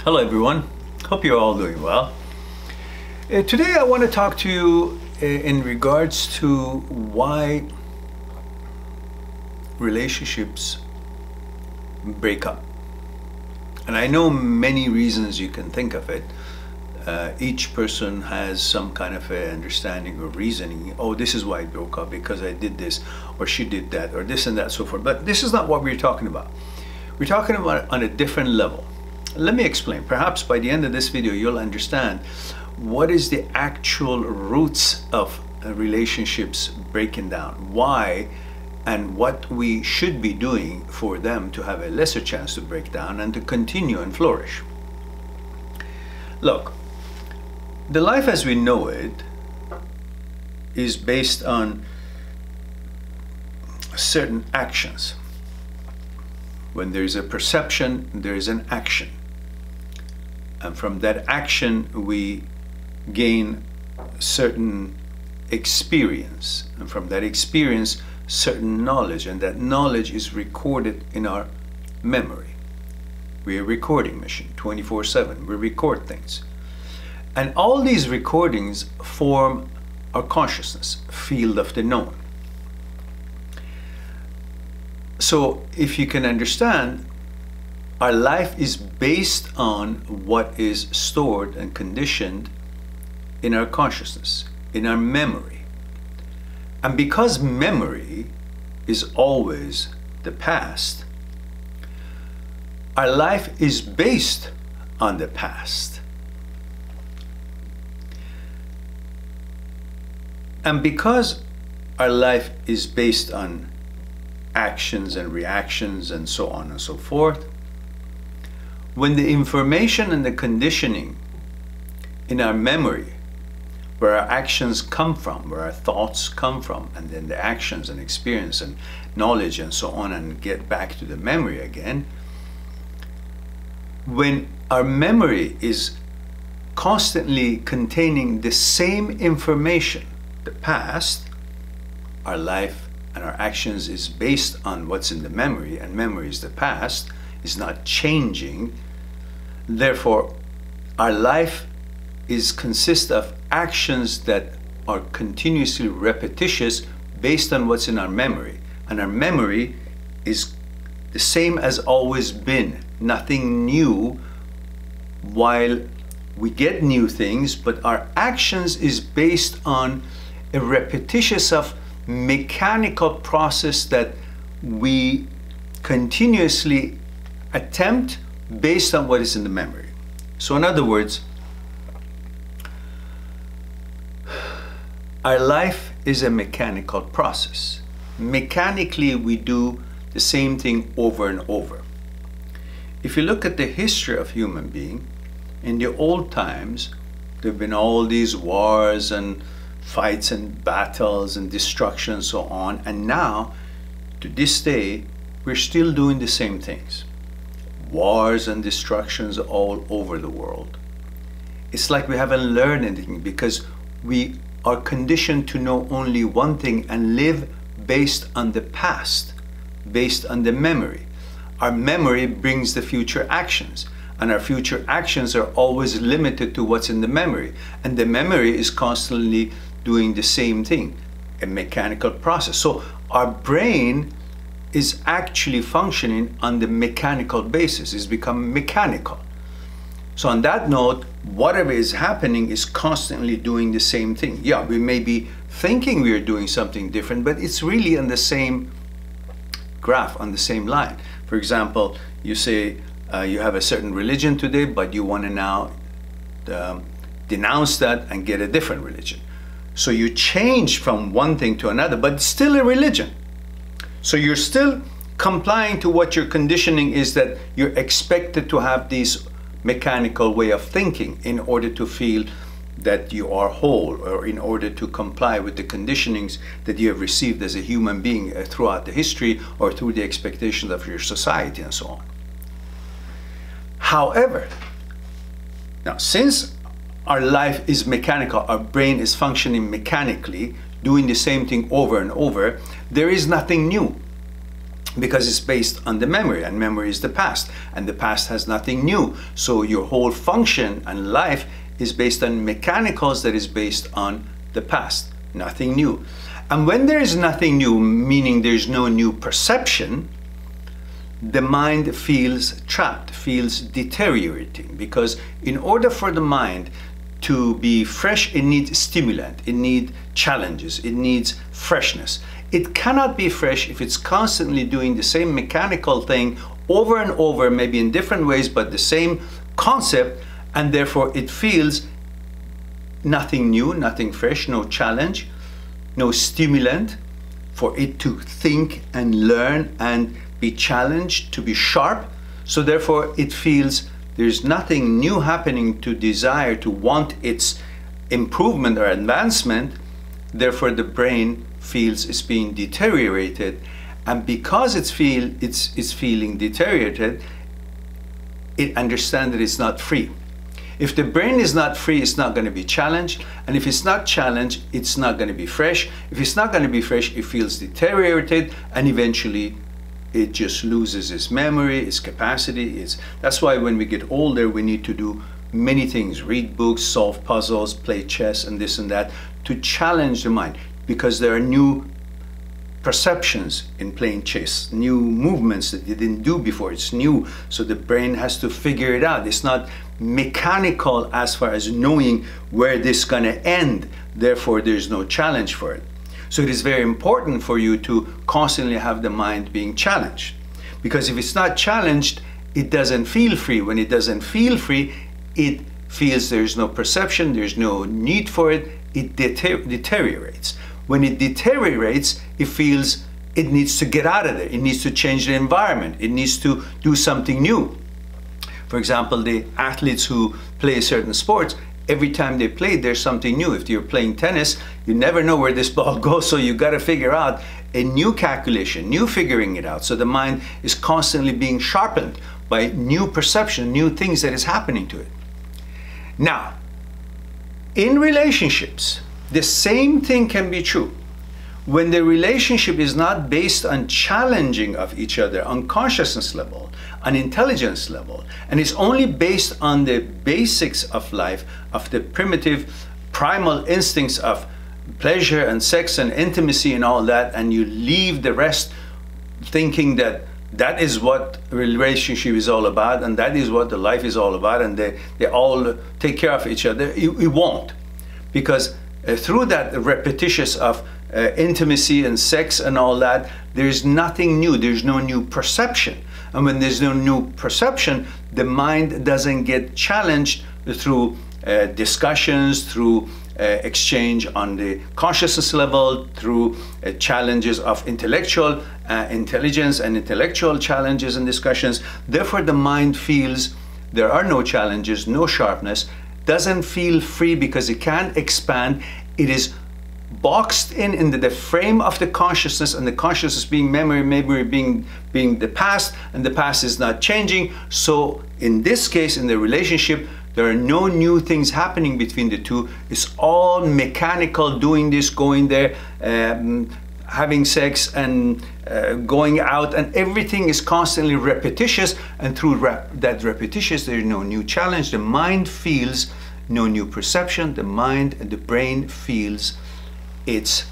Hello everyone, hope you're all doing well. Today I want to talk to you in regards to why relationships break up. And I know many reasons you can think of it. Each person has some kind of a understanding or reasoning. Oh, this is why I broke up, because I did this or she did that or this and that, so forth. But this is not what we're talking about. We're talking about it on a different level. Let me explain. Perhaps by the end of this video you'll understand what is the actual roots of relationships breaking down, why, and what we should be doing for them to have a lesser chance to break down and to continue and flourish. Look, the life as we know it is based on certain actions. When there is a perception, there is an action. And from that action, we gain certain experience. And from that experience, certain knowledge. And that knowledge is recorded in our memory. We're a recording machine, 24/7. We record things. And all these recordings form our consciousness, field of the known. So if you can understand, our life is based on what is stored and conditioned in our consciousness, in our memory. And because memory is always the past, our life is based on the past. And because our life is based on actions and reactions and so on and so forth, when the information and the conditioning in our memory, where our actions come from, where our thoughts come from, and then the actions and experience and knowledge and so on, and get back to the memory again, when our memory is constantly containing the same information, the past, our life and our actions is based on what's in the memory, and memory is the past, is not changing. Therefore, our life consists of actions that are continuously repetitious based on what's in our memory. And our memory is the same as always been, nothing new, while we get new things, but our actions is based on a repetitious of mechanical process that we continuously attempt based on what is in the memory. So in other words, our life is a mechanical process. Mechanically, we do the same thing over and over. If you look at the history of human being, in the old times, there have been all these wars and fights and battles and destruction and so on. And now, to this day, we're still doing the same things. Wars and destructions all over the world. It's like we haven't learned anything, because we are conditioned to know only one thing and live based on the past, based on the memory. Our memory brings the future actions, and our future actions are always limited to what's in the memory. And the memory is constantly doing the same thing, a mechanical process. So our brain is actually functioning on the mechanical basis. It's become mechanical. So on that note, whatever is happening is constantly doing the same thing. Yeah, we may be thinking we are doing something different, but it's really on the same graph, on the same line. For example, you say you have a certain religion today, but you want to now denounce that and get a different religion. So you change from one thing to another, but it's still a religion. So you're still complying to what your conditioning is, that you're expected to have this mechanical way of thinking in order to feel that you are whole, or in order to comply with the conditionings that you have received as a human being throughout the history, or through the expectations of your society and so on. However, now since our life is mechanical, our brain is functioning mechanically, doing the same thing over and over, there is nothing new. because it's based on the memory, and memory is the past, and the past has nothing new. So your whole function and life is based on mechanicals that is based on the past, nothing new. And when there is nothing new, meaning there's no new perception, the mind feels trapped, feels deteriorating, because in order for the mind to be fresh, it needs stimulant, it needs challenges, it needs freshness. It cannot be fresh if it's constantly doing the same mechanical thing over and over, maybe in different ways, but the same concept, and therefore it feels nothing new, nothing fresh, no challenge, no stimulant for it to think and learn and be challenged, to be sharp. So therefore it feels there's nothing new happening to desire, to want its improvement or advancement. Therefore the brain feels it's being deteriorated, and because it's feeling deteriorated, it understands that it's not free. If the brain is not free, it's not going to be challenged, and if it's not challenged, it's not going to be fresh. If it's not going to be fresh, it feels deteriorated, and eventually it just loses its memory, its capacity. That's why when we get older, we need to do many things: read books, solve puzzles, play chess, and this and that, to challenge the mind, because there are new perceptions in playing chess, new movements that you didn't do before. It's new, so the brain has to figure it out. It's not mechanical as far as knowing where this is going to end. Therefore, there's no challenge for it. So it is very important for you to constantly have the mind being challenged, because if it's not challenged, it doesn't feel free. When it doesn't feel free, it feels there's no perception, there's no need for it, it deteriorates. When it deteriorates, it feels it needs to get out of there, it needs to change the environment, it needs to do something new. For example, the athletes who play certain sports, every time they play, there's something new. If you're playing tennis, you never know where this ball goes, so you got to figure out a new calculation, new figuring it out. So the mind is constantly being sharpened by new perception, new things that is happening to it. Now, in relationships, the same thing can be true. When the relationship is not based on challenging of each other on consciousness level, on intelligence level, and it's only based on the basics of life, of the primitive primal instincts of pleasure and sex and intimacy and all that, and you leave the rest thinking that that is what a relationship is all about, and that is what the life is all about, and they all take care of each other, it won't. Because through that repetitious of intimacy and sex and all that, there's nothing new, there's no new perception. And when there's no new perception, the mind doesn't get challenged through discussions, through exchange on the consciousness level, through challenges of intellectual intelligence and intellectual challenges and discussions. Therefore, the mind feels there are no challenges, no sharpness, doesn't feel free because it can't expand. It is boxed in the frame of the consciousness, and the consciousness being memory, memory being the past, and the past is not changing. So in this case, in the relationship, there are no new things happening between the two. It's all mechanical, doing this, going there, having sex and going out, and everything is constantly repetitious, and through that repetitious, there's no new challenge. The mind feels no new perception. The mind and the brain feels it's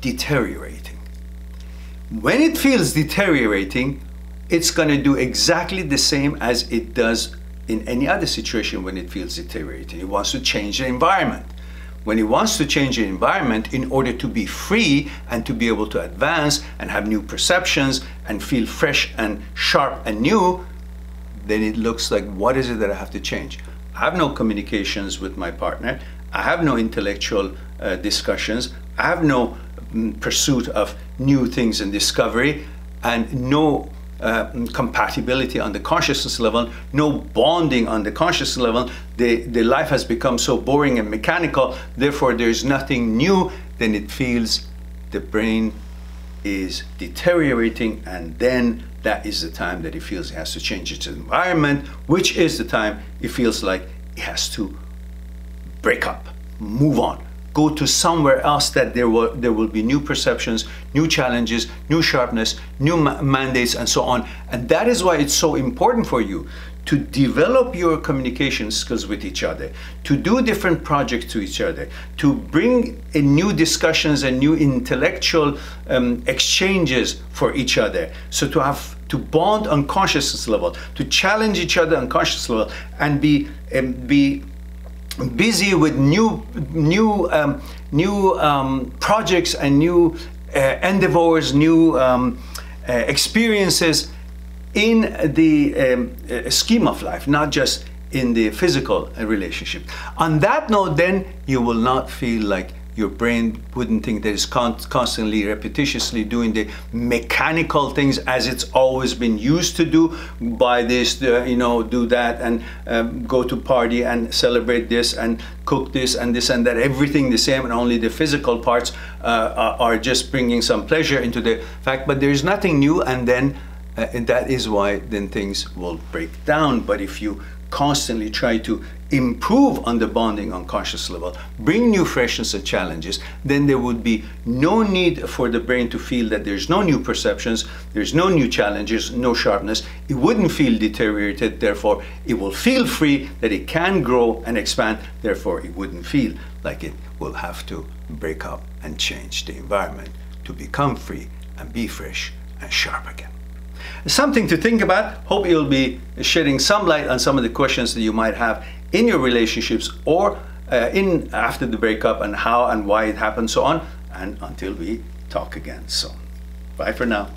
deteriorating. When it feels deteriorating, it's going to do exactly the same as it does in any other situation when it feels deteriorating. It wants to change the environment. When it wants to change the environment in order to be free and to be able to advance and have new perceptions and feel fresh and sharp and new, then it looks like, what is it that I have to change? I have no communications with my partner. I have no intellectual discussions. I have no pursuit of new things and discovery, and no compatibility on the consciousness level, no bonding on the consciousness level. The life has become so boring and mechanical, therefore there's nothing new. Then it feels the brain is deteriorating, and then that is the time that it feels it has to change its environment, which is the time it feels like it has to break up, move on, go to somewhere else, that there will be new perceptions, new challenges, new sharpness, new mandates, and so on. And that is why it's so important for you to develop your communication skills with each other, to do different projects to each other, to bring in new discussions and new intellectual exchanges for each other. So to bond on consciousness level, to challenge each other on conscious level, and be busy with new projects and new endeavors, new experiences in the scheme of life, not just in the physical relationship. On that note, then you will not feel like your brain wouldn't think that it's constantly, repetitiously doing the mechanical things as it's always been used to do. Buy this, you know, do that, and go to party and celebrate this and cook this and this and that. Everything the same, and only the physical parts are just bringing some pleasure into the fact. But there's nothing new, and then and that is why then things will break down. But if you constantly try to improve on the bonding on conscious level, bring new freshness and challenges, then there would be no need for the brain to feel that there's no new perceptions, there's no new challenges, no sharpness. It wouldn't feel deteriorated, therefore it will feel free, that it can grow and expand, therefore it wouldn't feel like it will have to break up and change the environment to become free and be fresh and sharp again. Something to think about. Hope you'll be shedding some light on some of the questions that you might have in your relationships, or after the breakup, and how and why it happened, so on. And until we talk again soon. Bye for now.